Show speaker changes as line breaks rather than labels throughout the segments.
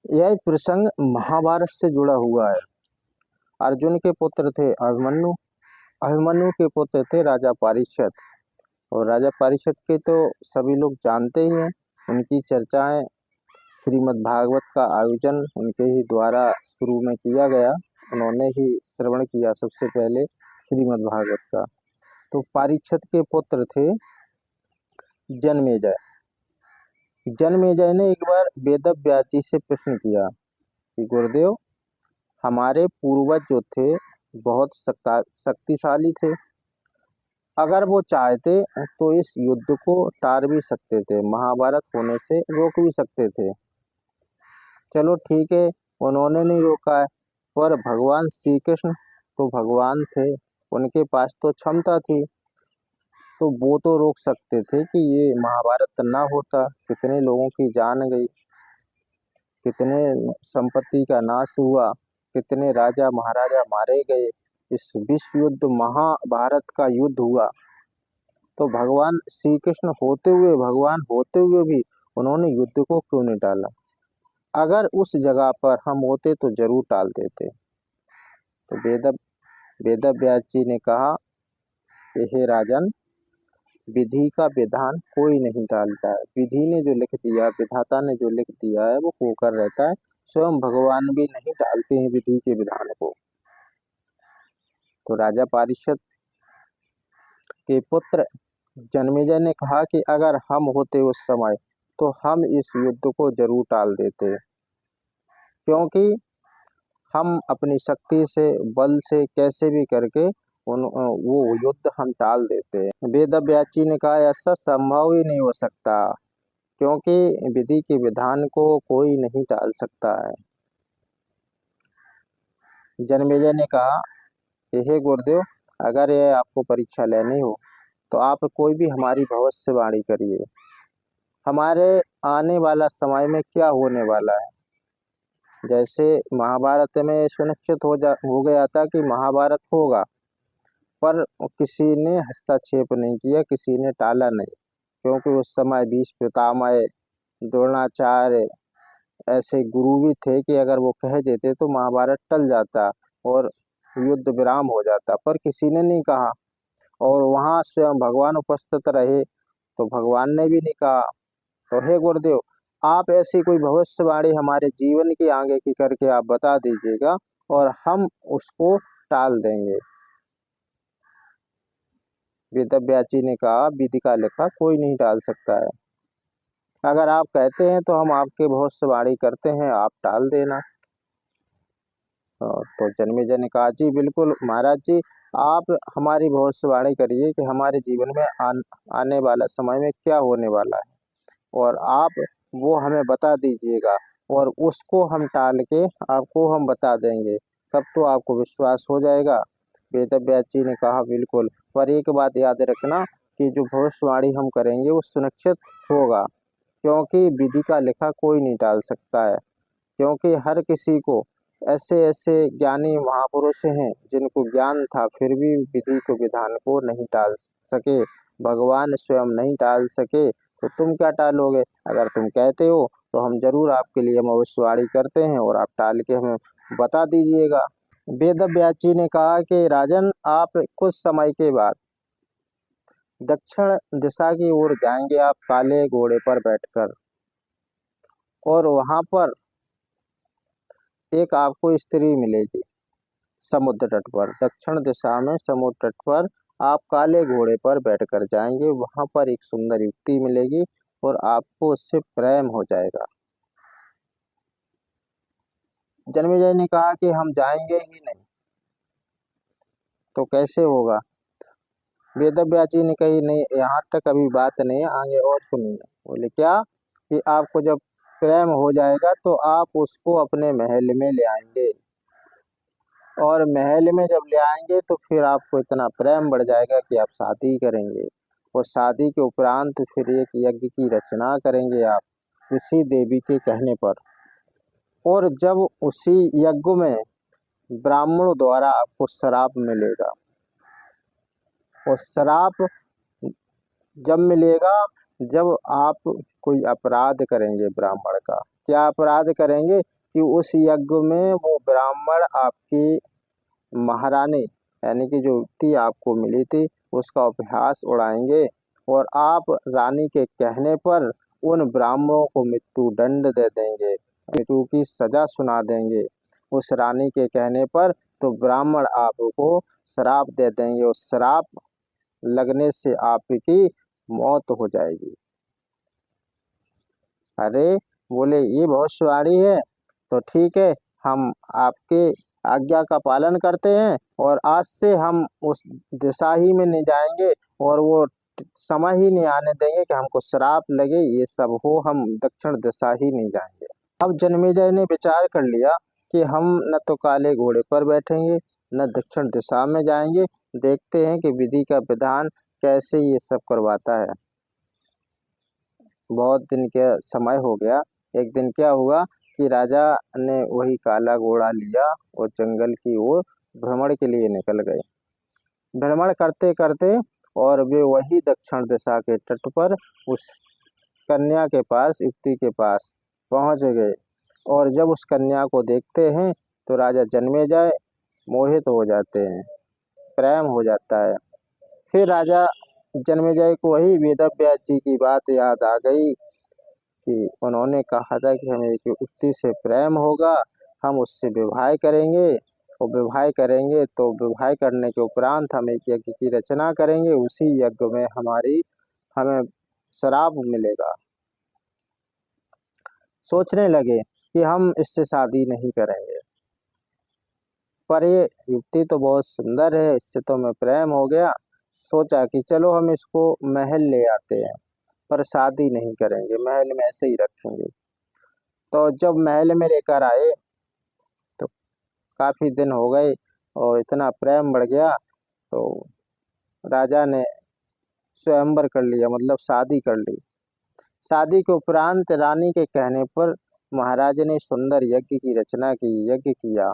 यह प्रसंग महाभारत से जुड़ा हुआ है। अर्जुन के पुत्र थे अभिमन्यु। अभिमन्यु के पुत्र थे राजा पारीक्षत। और राजा पारीक्षत के तो सभी लोग जानते ही हैं। उनकी चर्चाएं श्रीमद् भागवत का आयोजन उनके ही द्वारा शुरू में किया गया। उन्होंने ही श्रवण किया सबसे पहले श्रीमद् भागवत का। तो पारीक्षत के पुत्र थे जनमेजय। जनमेजय ने एक बार वेदव्यास जी से प्रश्न किया कि गुरुदेव, हमारे पूर्वज जो थे बहुत शक्तिशाली थे। अगर वो चाहते तो इस युद्ध को टार भी सकते थे, महाभारत होने से रोक भी सकते थे। चलो ठीक है, उन्होंने नहीं रोका है, पर भगवान श्री कृष्ण तो भगवान थे, उनके पास तो क्षमता थी, तो वो तो रोक सकते थे कि ये महाभारत ना होता। कितने लोगों की जान गई, कितने संपत्ति का नाश हुआ, कितने राजा महाराजा मारे गए, इस विश्व युद्ध महाभारत का युद्ध हुआ। तो भगवान श्री कृष्ण होते हुए, भगवान होते हुए भी उन्होंने युद्ध को क्यों नहीं टाला? अगर उस जगह पर हम होते तो जरूर टाल देते। तो वेदव्यास जी ने कहा कि हे राजन, विधि का विधान कोई नहीं टालता है। विधि ने जो लिख दिया, विधाता ने जो लिख दिया है वो होकर रहता है। स्वयं भगवान भी नहीं टालते हैं विधि के विधान को। तो राजा पारीक्षत के पुत्र जनमेजय ने कहा कि अगर हम होते उस समय तो हम इस युद्ध को जरूर टाल देते, क्योंकि हम अपनी शक्ति से, बल से, कैसे भी करके वो युद्ध हम टाल देते हैं। वेदव्यास जी ने कहा ऐसा संभव ही नहीं हो सकता, क्योंकि विधि के विधान को कोई नहीं टाल सकता है। जनमेजय ने कहा कि हे गुरुदेव, अगर यह आपको परीक्षा लेनी हो तो आप कोई भी हमारी भविष्यवाणी करिए। हमारे आने वाला समय में क्या होने वाला है। जैसे महाभारत में सुनिश्चित हो गया था कि महाभारत होगा, पर किसी ने हस्तक्षेप नहीं किया, किसी ने टाला नहीं, क्योंकि उस समय भीष्म पितामह, द्रोणाचार्य ऐसे गुरु भी थे कि अगर वो कह देते तो महाभारत टल जाता और युद्ध विराम हो जाता, पर किसी ने नहीं कहा। और वहाँ स्वयं भगवान उपस्थित रहे तो भगवान ने भी नहीं कहा। तो हे गुरुदेव, आप ऐसी कोई भविष्यवाणी हमारे जीवन की आगे की करके आप बता दीजिएगा और हम उसको टाल देंगे। वेदव्यास जी ने कहा विधि का लिखा कोई नहीं टाल सकता है। अगर आप कहते हैं तो हम आपके भविष्यवाणी करते हैं, आप टाल देना। तो जनमेजय ने कहा जी बिल्कुल महाराज जी, आप हमारी भविष्यवाणी करिए कि हमारे जीवन में आने वाला समय में क्या होने वाला है, और आप वो हमें बता दीजिएगा और उसको हम टाल के आपको हम बता देंगे, तब तो आपको विश्वास हो जाएगा। वेदव्यास जी ने कहा बिल्कुल, पर एक बात याद रखना कि जो भविष्यवाणी हम करेंगे वो सुनिश्चित होगा, क्योंकि विधि का लिखा कोई नहीं टाल सकता है। क्योंकि हर किसी को, ऐसे ऐसे ज्ञानी महापुरुष हैं जिनको ज्ञान था फिर भी विधि को विधान को नहीं टाल सके, भगवान स्वयं नहीं टाल सके, तो तुम क्या टालोगे? अगर तुम कहते हो तो हम जरूर आपके लिए भविष्यवाणी करते हैं और आप टाल के हमें बता दीजिएगा। वेदव्यास जी ने कहा कि राजन, आप कुछ समय के बाद दक्षिण दिशा की ओर जाएंगे, आप काले घोड़े पर बैठकर, और वहां पर एक आपको स्त्री मिलेगी समुद्र तट पर। दक्षिण दिशा में समुद्र तट पर आप काले घोड़े पर बैठकर जाएंगे, वहां पर एक सुंदर युवती मिलेगी और आपको उससे प्रेम हो जाएगा। जन्मेजय ने कहा कि हम जाएंगे ही नहीं तो कैसे होगा? वेदव्यास जी ने कही नहीं, यहाँ तक अभी बात नहीं है, आगे और सुनिए। बोले क्या? कि आपको जब प्रेम हो जाएगा तो आप उसको अपने महल में ले आएंगे, और महल में जब ले आएंगे तो फिर आपको इतना प्रेम बढ़ जाएगा कि आप शादी करेंगे, और शादी के उपरांत फिर एक यज्ञ की रचना करेंगे आप उसी देवी के कहने पर। और जब उसी यज्ञ में ब्राह्मणों द्वारा आपको श्राप मिलेगा, और श्राप जब मिलेगा जब आप कोई अपराध करेंगे ब्राह्मण का, क्या अपराध करेंगे कि उस यज्ञ में वो ब्राह्मण आपकी महारानी यानी कि जो युक्ति आपको मिली थी उसका उपहास उड़ाएंगे और आप रानी के कहने पर उन ब्राह्मणों को मृत्यु दंड दे देंगे, मृत्यु की सजा सुना देंगे उस रानी के कहने पर। तो ब्राह्मण आपको श्राप दे देंगे, उस श्राप लगने से आपकी मौत हो जाएगी। अरे बोले ये भविष्यवाणी है, तो ठीक है, हम आपके आज्ञा का पालन करते हैं और आज से हम उस दिशा ही में नहीं जाएंगे और वो समय ही नहीं आने देंगे कि हमको श्राप लगे, ये सब हो, हम दक्षिण दिशा ही नहीं जाएंगे। अब जन्मेजय ने विचार कर लिया कि हम न तो काले घोड़े पर बैठेंगे न दक्षिण दिशा में जाएंगे, देखते हैं कि विधि का विधान कैसे ये सब करवाता है। बहुत दिन के समय हो गया। एक दिन क्या हुआ कि राजा ने वही काला घोड़ा लिया और जंगल की ओर भ्रमण के लिए निकल गए। भ्रमण करते करते और वे वही दक्षिण दिशा के तट पर उस कन्या के पास, युवती के पास पहुंच गए और जब उस कन्या को देखते हैं तो राजा जन्मेजय मोहित हो जाते हैं, प्रेम हो जाता है। फिर राजा जन्मेजय को वही वेदव्यास जी की बात याद आ गई कि उन्होंने कहा था कि हमें एक युवती से प्रेम होगा, हम उससे विवाह करेंगे और विवाह करेंगे तो विवाह करने के उपरांत हम एक यज्ञ की रचना करेंगे, उसी यज्ञ में हमें श्राप मिलेगा। सोचने लगे कि हम इससे शादी नहीं करेंगे, पर ये युवती तो बहुत सुंदर है, इससे तो हमें प्रेम हो गया। सोचा कि चलो हम इसको महल ले आते हैं, पर शादी नहीं करेंगे, महल में ऐसे ही रखेंगे। तो जब महल में लेकर आए तो काफी दिन हो गए और इतना प्रेम बढ़ गया तो राजा ने स्वयंवर कर लिया, मतलब शादी कर ली। शादी के उपरांत रानी के कहने पर महाराज ने सुंदर यज्ञ की रचना की, यज्ञ किया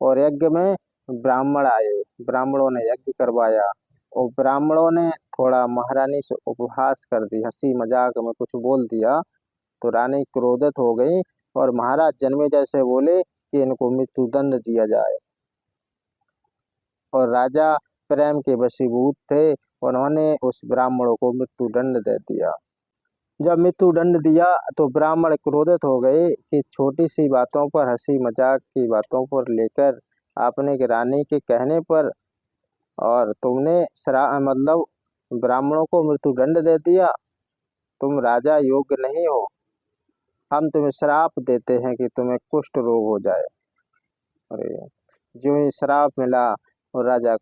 और यज्ञ में ब्राह्मण आए, ब्राह्मणों ने यज्ञ करवाया और ब्राह्मणों ने थोड़ा महारानी से उपहास कर दी, हंसी मजाक में कुछ बोल दिया तो रानी क्रोधित हो गई और महाराज जन्मेजय से बोले कि इनको मृत्यु दंड दिया जाए। और राजा प्रेम के वशीभूत थे, उन्होंने उस ब्राह्मणों को मृत्यु दंड दे दिया। जब मृत्यु दंड दिया तो ब्राह्मण क्रोधित हो गए कि छोटी सी बातों पर, हंसी मजाक की बातों पर लेकर आपने की रानी के कहने पर और तुमने मतलब ब्राह्मणों को मृत्यु दंड दे दिया, तुम राजा योग्य नहीं हो, हम तुम्हें श्राप देते हैं कि तुम्हें कुष्ठ रोग हो जाए। अरे जो ही श्राप मिला और राजा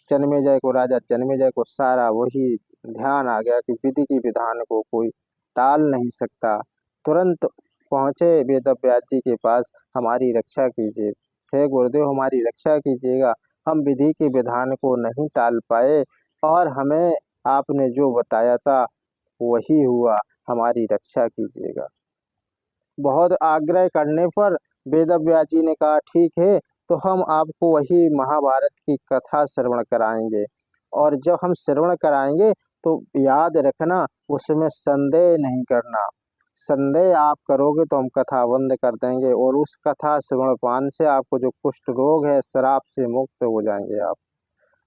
जन्मेजय को सारा वही ध्यान आ गया कि विधि की विधान को कोई टाल नहीं सकता। तुरंत पहुँचे वेदव्यास जी के पास, हमारी रक्षा कीजिए, हे गुरुदेव हमारी रक्षा कीजिएगा, हम विधि के विधान को नहीं टाल पाए और हमें आपने जो बताया था वही हुआ, हमारी रक्षा कीजिएगा। बहुत आग्रह करने पर वेदव्यास जी ने कहा ठीक है, तो हम आपको वही महाभारत की कथा श्रवण कराएंगे और जब हम श्रवण कराएंगे तो याद रखना, उसमें संदेह नहीं करना, संदेह आप करोगे तो हम कथा बंद कर देंगे और उस कथा श्रवण पान से आपको जो कुष्ठ रोग है, श्राप से मुक्त हो जाएंगे आप।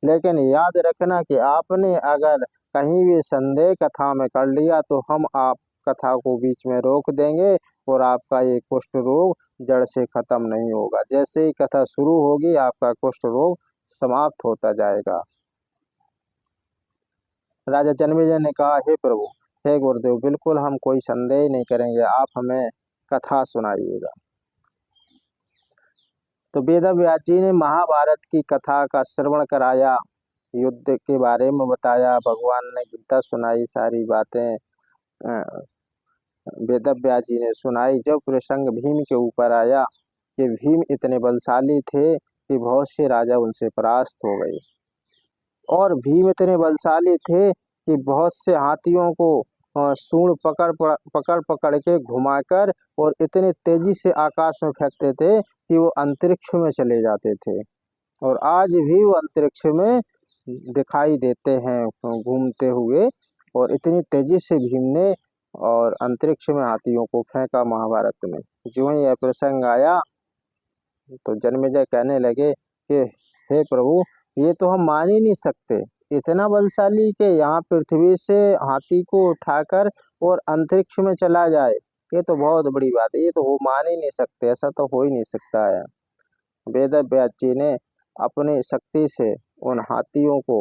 लेकिन याद रखना कि आपने अगर कहीं भी संदेह कथा में कर लिया तो हम आप कथा को बीच में रोक देंगे और आपका ये कुष्ठ रोग जड़ से खत्म नहीं होगा। जैसे ही कथा शुरू होगी आपका कुष्ठ रोग समाप्त होता जाएगा। राजा जन्मेजय ने कहा, हे प्रभु, हे गुरुदेव, बिल्कुल हम कोई संदेह नहीं करेंगे, आप हमें कथा सुनाइएगा। तो वेदव्यास जी ने महाभारत की कथा का श्रवण कराया, युद्ध के बारे में बताया, भगवान ने गीता सुनाई, सारी बातें वेदव्यास जी ने सुनाई। जब प्रसंग भीम के ऊपर आया कि भीम इतने बलशाली थे कि बहुत से राजा उनसे परास्त हो गए और भीम इतने बलशाली थे कि बहुत से हाथियों को सूंड पकड़ पकड़ के घुमाकर और इतने तेजी से आकाश में फेंकते थे कि वो अंतरिक्ष में चले जाते थे और आज भी वो अंतरिक्ष में दिखाई देते हैं घूमते हुए। और इतनी तेजी से भीम ने और अंतरिक्ष में हाथियों को फेंका महाभारत में। जो ही यह प्रसंग आया तो जन्मेजय कहने लगे कि हे प्रभु, ये तो हम मान ही नहीं सकते, इतना बलशाली कि यहाँ पृथ्वी से हाथी को उठाकर और अंतरिक्ष में चला जाए, ये तो बहुत बड़ी बात है, ये तो हो मान ही नहीं सकते, ऐसा तो हो ही नहीं सकता है। वेदव्यास जी ने अपनी शक्ति से उन हाथियों को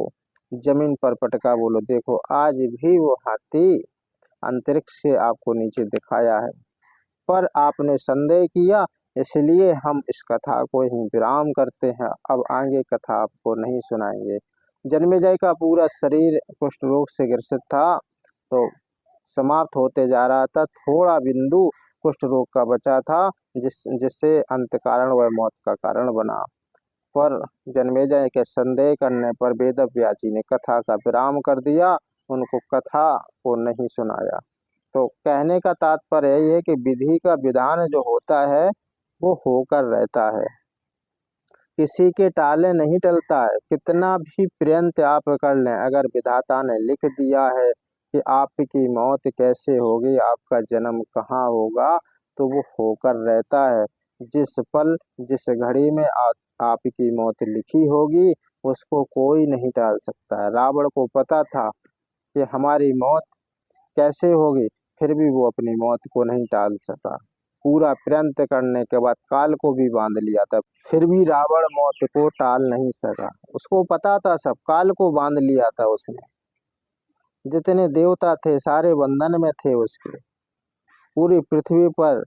जमीन पर पटका। बोलो देखो, आज भी वो हाथी अंतरिक्ष से आपको नीचे दिखाया है, पर आपने संदेह किया, इसलिए हम इस कथा को ही विराम करते हैं। अब आगे कथा आपको नहीं सुनाएंगे। जन्मेजय का पूरा शरीर कुष्ठ रोग से ग्रसित था, तो समाप्त होते जा रहा था। थोड़ा बिंदु कुष्ठ रोग का बचा था, जिससे अंत कारण वह मौत का कारण बना। पर जन्मेजय के संदेह करने पर वेदव्यास जी ने कथा का विराम कर दिया, उनको कथा को नहीं सुनाया। तो कहने का तात्पर्य यही है कि विधि का विधान जो होता है वो होकर रहता है, किसी के टाले नहीं टलता है। कितना भी प्रयत्न आप कर लें, अगर विधाता ने लिख दिया है कि आपकी मौत कैसे होगी, आपका जन्म कहाँ होगा, तो वो होकर रहता है। जिस पल जिस घड़ी में आपकी मौत लिखी होगी, उसको कोई नहीं टाल सकता है। रावण को पता था कि हमारी मौत कैसे होगी, फिर भी वो अपनी मौत को नहीं टाल सका। पूरा प्रयत्न करने के बाद काल को भी बांध लिया था, फिर भी रावण मौत को टाल नहीं सका। उसको पता था, सब काल को बांध लिया था उसने। जितने देवता थे सारे बंधन में थे उसके। पूरी पृथ्वी पर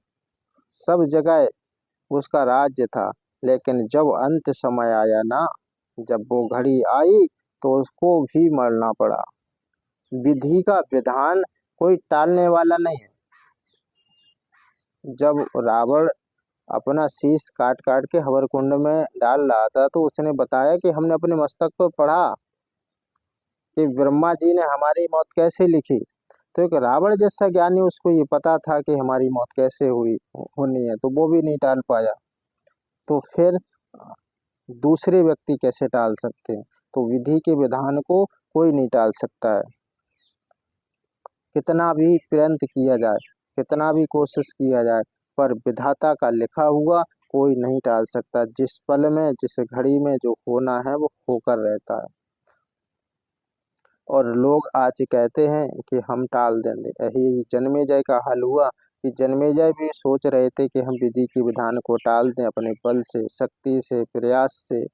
सब जगह उसका राज्य था। लेकिन जब अंत समय आया ना, जब वो घड़ी आई, तो उसको भी मरना पड़ा। विधि का विधान कोई टालने वाला नहीं है। जब रावण अपना शीश काट काट के हवन कुंड में डाल रहा था, तो उसने बताया कि हमने अपने मस्तक पर पढ़ा कि ब्रह्मा जी ने हमारी मौत कैसे लिखी। तो एक रावण जैसा ज्ञानी, उसको ये पता था कि हमारी मौत कैसे होनी है, तो वो भी नहीं टाल पाया। तो फिर दूसरे व्यक्ति कैसे टाल सकते हैं? तो विधि के विधान को कोई नहीं टाल सकता है। कितना भी प्रयत्न किया जाए, कितना भी कोशिश किया जाए, पर विधाता का लिखा हुआ कोई नहीं टाल सकता। जिस पल में जिस घड़ी में जो होना है वो होकर रहता है। और लोग आज कहते हैं कि हम टाल देंगे। यही जन्मेजय का हाल हुआ कि जन्मेजय भी सोच रहे थे कि हम विधि के विधान को टाल दें अपने बल से, शक्ति से, प्रयास से,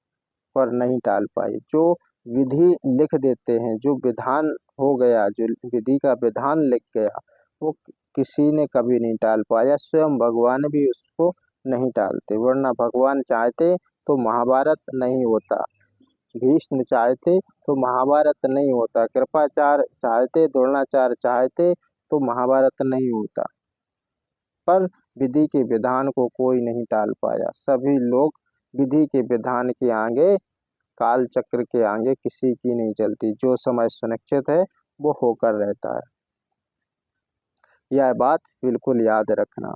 पर नहीं टाल पाए। जो विधि लिख देते हैं, जो विधान हो गया, जो विधि का विधान लिख गया, वो किसी ने कभी नहीं टाल पाया। स्वयं भगवान भी उसको नहीं टालते, वरना भगवान चाहते तो महाभारत नहीं होता, भीष्म चाहते तो महाभारत नहीं होता, कृपाचार्य चाहते, द्रोणाचार्य चाहते तो महाभारत नहीं होता। पर विधि के विधान को कोई नहीं टाल पाया। सभी लोग विधि के विधान के आगे, काल चक्र के आगे किसी की नहीं चलती। जो समय सुनिश्चित है वो होकर रहता है। यह बात बिल्कुल याद रखना।